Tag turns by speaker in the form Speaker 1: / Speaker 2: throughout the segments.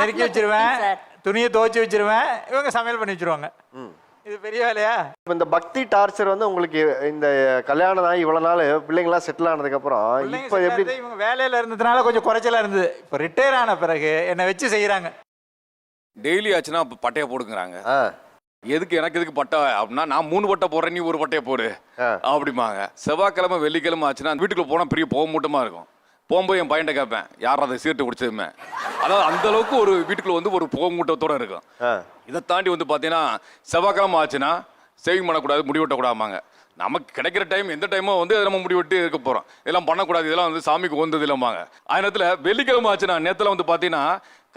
Speaker 1: நெருக்கி வச்சிருவேன், துணியை துவைச்சு வச்சிருவேன், இவங்க சமையல் பண்ணி வச்சிருவாங்க. இது பெரிய வேலையா?
Speaker 2: இந்த பக்தி டார்ச்சர் வந்து உங்களுக்கு இந்த கல்யாணம் ஆகி இவ்வளவு நாள் பிள்ளைங்களாம் செட்டில் ஆனதுக்கு அப்புறம் இப்போ எப்படி?
Speaker 1: இவங்க வேலையில இருந்ததுனால கொஞ்சம் குறைச்சலா இருந்தது. இப்போ ரிட்டையர் ஆன பிறகு என்னை வச்சு செய்யறாங்க.
Speaker 3: டெய்லி ஆச்சுன்னா பட்டையை போடுங்கிறாங்க. எதுக்கு எனக்கு எதுக்கு பட்டை அப்படின்னா, நான் 3 பட்டை போடுறேன், நீ 1 பட்டையை போடு அப்படிம்பாங்க. செவ்வாய்க்கிழமை வெள்ளிக்கிழமை ஆச்சுன்னா வீட்டுக்குள்ள போனால் பெரிய போக மூட்டமாக இருக்கும். போகும்போது என் பையன்ட்ட கேட்பேன், யாரும் அதை சீட்டு குடிச்சதுமே. அதாவது அந்த அளவுக்கு ஒரு வீட்டுக்குள்ள வந்து ஒரு புகை மூட்டத்தோட இருக்கும். இதை தாண்டி வந்து பார்த்தீங்கன்னா செவ்வாய்க்கிழமை ஆச்சுன்னா சேவிங் பண்ணக்கூடாது, முடி வெட்டக்கூடாமாங்க. நமக்கு கிடைக்கிற டைம் எந்த டைமோ வந்து நம்ம முடி வெட்டி இருக்க போகிறோம். இதெல்லாம் பண்ணக்கூடாது, இதெல்லாம் வந்து சாமிக்கு வந்தது இல்லைம்பாங்க. அதே நேரத்தில் வெள்ளிக்கிழமை ஆச்சுன்னா நேரத்தில் வந்து பார்த்தீங்கன்னா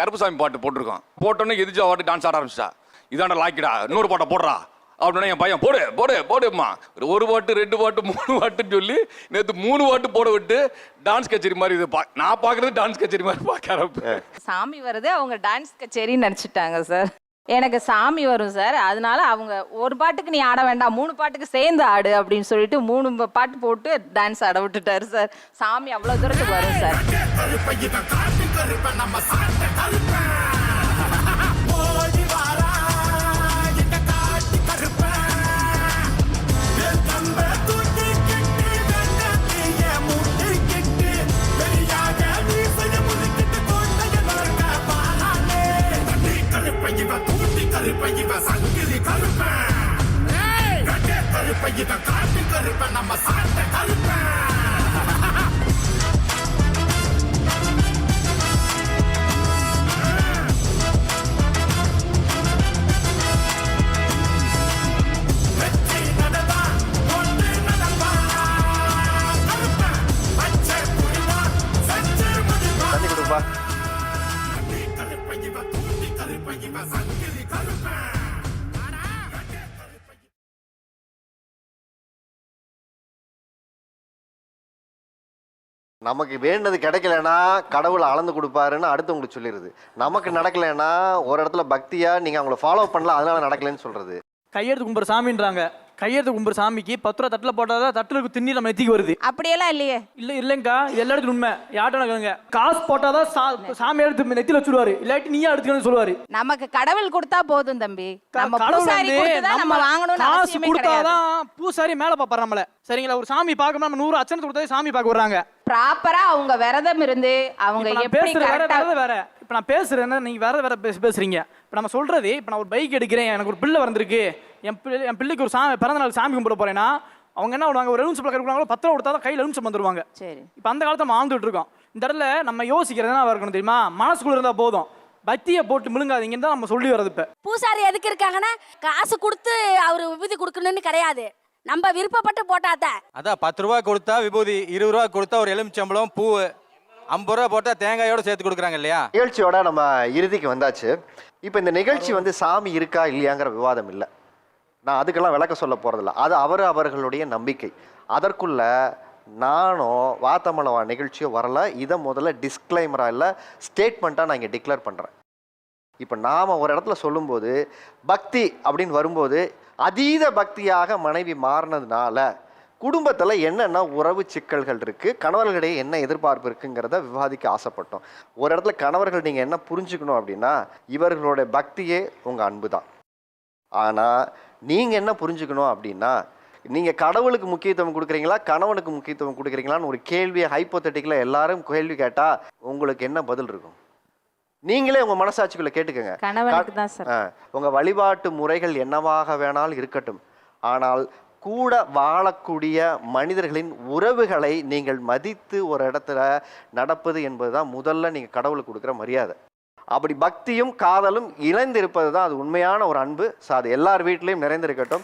Speaker 3: கருப்புசாமி பாட்டு போட்டிருக்கோம். போட்டோன்னே எதிர்த்து வாட்டி டான்ஸ் ஆட ஆரம்பிச்சிட்டா. இதாண்ட லாக்கிடா, இன்னொரு பாட்டை போடுறா அப்படின்னா என் பையன் போடு போடு போடுமா. 1 பாட்டு 2 பாட்டு 3 பாட்டுன்னு சொல்லி நேற்று 3 பாட்டு போட விட்டு டான்ஸ் கச்சேரி மாதிரி இது நான் பார்க்குறது டான்ஸ் கச்சேரி மாதிரி பார்க்க.
Speaker 4: சாமி வருது, அவங்க டான்ஸ் கச்சேரின்னு நினச்சிட்டாங்க சார். எனக்கு சாமி வரும் சார், அதனால அவங்க 1 பாட்டுக்கு நீ ஆட வேண்டாம், 3 பாட்டுக்கு சேர்ந்து ஆடு அப்படின்னு சொல்லிட்டு 3 பாட்டு போட்டு டான்ஸ் ஆட விட்டுட்டாரு சார். சாமி அவ்வளோ தூரத்துக்கு வரும் சார்.
Speaker 2: நமக்கு வேண்டது கிடைக்கலன்னா கடவுளை அளந்து கொடுப்பாருன்னு அடுத்தவங்களுக்கு சொல்லிடுது. நமக்கு நடக்கலைன்னா ஒரு இடத்துல பக்தியா நீங்க அவங்கள ஃபாலோ பண்ணல, அதனால நடக்கலன்னு சொல்றது.
Speaker 5: கையெழுத்து கும்புற சாமின்றாங்க. கையெழுத்து கும்புற சாமிக்கு 10 ரூபா தட்டில் போட்டாதான் தட்டுக்கு திண்ணி நம்ம நெத்திக்கு வருது.
Speaker 4: அப்படியெல்லாம் இல்லையே.
Speaker 5: இல்லைங்கக்கா, இது எல்லா இடத்துல உண்மை. யார்ட்ட காசு போட்டாதான் சாமி எடுத்து நெத்தியில் வச்சுருவாரு, இல்லாட்டி நீயா எடுத்துக்கணும்னு சொல்லுவாரு.
Speaker 4: நமக்கு கடவுள் கொடுத்தா போதும் தம்பி.
Speaker 5: காசு கொடுத்தாதான் பூசாரி மேல பாப்பாரு நம்மள. சரிங்களா? ஒரு சாமி பார்க்கணும், நம்ம 100 அச்சனை கொடுத்தா சாமி பார்க்க வர்றாங்க.
Speaker 4: ப்ராப்பரா அவங்க விரதம் இருந்து அவங்க எப்படி
Speaker 5: வேற. இப்ப நான் பேசுறேன்னா நீங்க வேற பேசுறீங்க. இப்ப நம்ம சொல்றது, இப்ப நான் ஒரு பைக் எடுக்கிறேன், எனக்கு ஒரு பிள்ளை வந்திருக்கு, என் பிள்ளைக்கு ஒரு பிறந்த நாள் சாமி கும்பிட போறேன்னா அவங்க என்ன பண்ணுவாங்க, ஒரு எலுமிச்சம் பழக்கம் கொடுக்குறாங்களோ 10 ரூபா கொடுத்தா கையில் எலுமிச்சம் வந்துருவாங்க. சரி, இப்ப அந்த காலத்தை நம்ம வாழ்ந்துட்டு இருக்கோம். இந்த இடத்துல நம்ம யோசிக்கிறது என்ன இருக்கணும் தெரியுமா? மனசுக்குள்ள இருந்தா போதும், பத்தியை போட்டு மிழுங்காதீங்கன்னு தான் நம்ம சொல்லி வர்றது. இப்ப
Speaker 6: பூசாரி எதுக்கு இருக்காங்கன்னா காசு கொடுத்து அவரு விபூதி கொடுக்கணும்னு கிடையாது, நம்ம விருப்பப்பட்டு போட்டாத.
Speaker 7: அதான் 10 ரூபா கொடுத்தா விபூதி, 20 ரூபா கொடுத்தா ஒரு எலுமிச்சம்பளம் பூ, 50 ரூபா போட்டா தேங்காயோட சேர்த்து கொடுக்குறாங்க இல்லையா?
Speaker 2: நிகழ்ச்சியோட நம்ம இறுதிக்கு வந்தாச்சு. இப்போ இந்த நிகழ்ச்சி வந்து சாமி இருக்கா இல்லையாங்கிற விவாதம் இல்லை. நான் அதுக்கெல்லாம் விளக்க சொல்ல போறதில்ல. அது அவர்களுடைய நம்பிக்கை. அதற்குள்ள நானும் வாத்தமலவா நிகழ்ச்சியோ வரல. இதை முதல்ல டிஸ்க்ளைமரா இல்லை, ஸ்டேட்மெண்ட்டாக நான் இங்கே டிக்ளேர் பண்ணுறேன். இப்போ நாம் ஒரு இடத்துல சொல்லும்போது பக்தி அப்படின்னு வரும்போது அதீத பக்தியாக மனைவி மாறினதுனால குடும்பத்தில் என்னென்ன உறவு சிக்கல்கள் இருக்குது, கணவர்களிடையே என்ன எதிர்பார்ப்பு இருக்குங்கிறத விவாதிக்க ஆசைப்பட்டோம். ஒரு இடத்துல கணவர்கள் நீங்கள் என்ன புரிஞ்சுக்கணும் அப்படின்னா, இவர்களுடைய பக்தியே உங்கள் அன்பு தான். ஆனால் நீங்கள் என்ன புரிஞ்சுக்கணும் அப்படின்னா, நீங்கள் கடவுளுக்கு முக்கியத்துவம் கொடுக்குறீங்களா கணவனுக்கு முக்கியத்துவம் கொடுக்குறீங்களான்னு ஒரு கேள்வியை ஹைப்போதெட்டிக்கலாக எல்லாரும் கேள்வி கேட்டால் உங்களுக்கு என்ன பதில் இருக்கும்? நீங்களே உங்கள் மனசாட்சிக்குள்ளே கேட்டுக்கோங்க. உங்கள் வழிபாட்டு முறைகள் என்னவாக வேணாலும் இருக்கட்டும், ஆனால் கூட வாழக்கூடிய மனிதர்களின் உறவுகளை நீங்கள் மதித்து ஒரு இடத்துல நடப்பது என்பது தான் முதல்ல நீங்கள் கடவுளுக்கு கொடுக்குற மரியாதை. அப்படி பக்தியும் காதலும் இணைந்திருப்பது தான் அது உண்மையான ஒரு அன்பு. அது எல்லார் வீட்லேயும் நிறைந்திருக்கட்டும்.